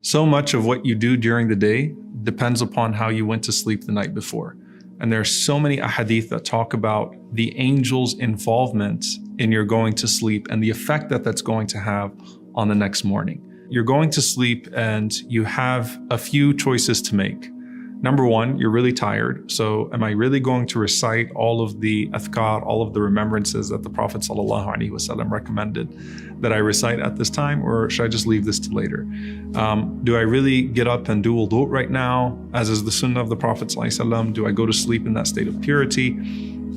So much of what you do during the day depends upon how you went to sleep the night before. And there are so many ahadith that talk about the angel's involvement in your going to sleep and the effect that that's going to have on the next morning. You're going to sleep and you have a few choices to make. Number one, you're really tired. So am I really going to recite all of the adhkar, all of the remembrances that the Prophet ﷺ recommended that I recite at this time, or should I just leave this to later? Do I really get up and do wudu right now, as is the sunnah of the Prophet ﷺ? Do I go to sleep in that state of purity?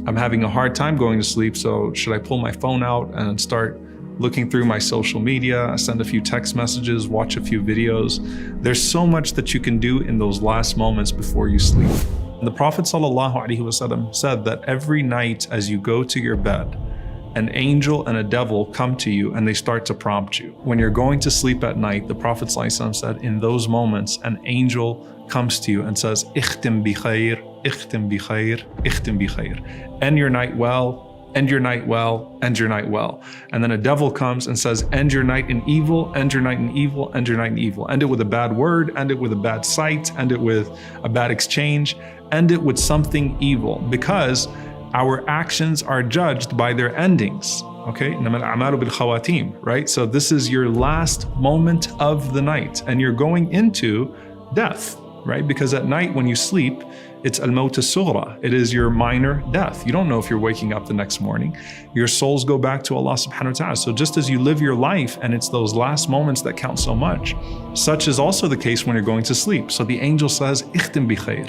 I'm having a hard time going to sleep, so should I pull my phone out and start looking through my social media, send a few text messages, watch a few videos? There's so much that you can do in those last moments before you sleep. The Prophet ﷺ said that every night as you go to your bed, an angel and a devil come to you and they start to prompt you. When you're going to sleep at night, the Prophet ﷺ said, in those moments, an angel comes to you and says, "Ikhtim bi khair, ikhtim bi khair, ikhtim bi khair." End your night well, end your night well, end your night well. And then a devil comes and says, end your night in evil, end your night in evil, end your night in evil. End it with a bad word, end it with a bad sight, end it with a bad exchange, end it with something evil, because our actions are judged by their endings. Okay, right? So this is your last moment of the night and you're going into death, right? Because at night when you sleep, it's al-maut as-sughra. It is your minor death. You don't know if you're waking up the next morning. Your souls go back to Allah subhanahu wa ta'ala. So just as you live your life and it's those last moments that count so much, such is also the case when you're going to sleep. So the angel says, "Ikhtim bi khair."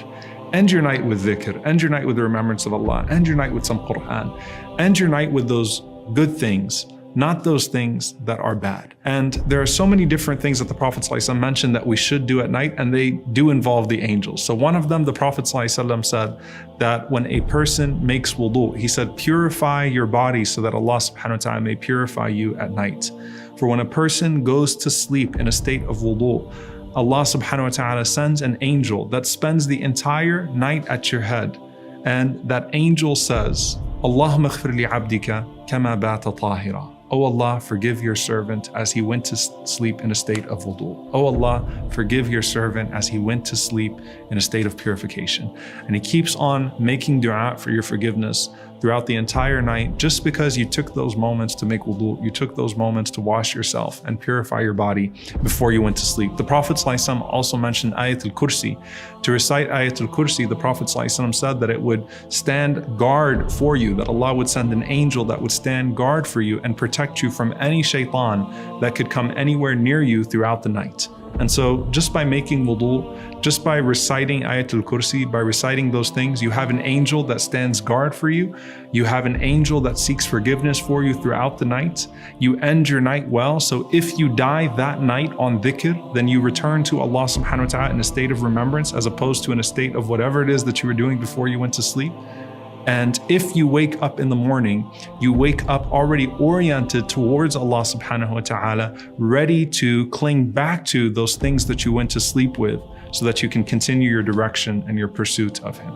End your night with dhikr, end your night with the remembrance of Allah, end your night with some Quran, end your night with those good things, not those things that are bad. And there are so many different things that the Prophet ﷺ mentioned that we should do at night, and they do involve the angels. So one of them, the Prophet ﷺ said that when a person makes wudu, he said, purify your body so that Allah subhanahu wa ta'ala may purify you at night. For when a person goes to sleep in a state of wudu, Allah subhanahu wa ta'ala sends an angel that spends the entire night at your head. And that angel says, Allahumma ighfir li abdika kama bata tahira. Oh Allah, forgive your servant as he went to sleep in a state of wudu. Oh Allah, forgive your servant as he went to sleep in a state of purification. And he keeps on making dua for your forgiveness throughout the entire night, just because you took those moments to make wudu, you took those moments to wash yourself and purify your body before you went to sleep. The Prophet ﷺ also mentioned Ayatul Kursi. To recite Ayatul Kursi, the Prophet ﷺ said that it would stand guard for you, that Allah would send an angel that would stand guard for you and protect you from any shaitan that could come anywhere near you throughout the night. And so just by making wudu, just by reciting Ayatul Kursi, by reciting those things, you have an angel that stands guard for you. You have an angel that seeks forgiveness for you throughout the night. You end your night well. So if you die that night on dhikr, then you return to Allah subhanahu wa ta'ala in a state of remembrance, as opposed to in a state of whatever it is that you were doing before you went to sleep. And if you wake up in the morning, you wake up already oriented towards Allah subhanahu wa ta'ala, ready to cling back to those things that you went to sleep with, so that you can continue your direction and your pursuit of Him.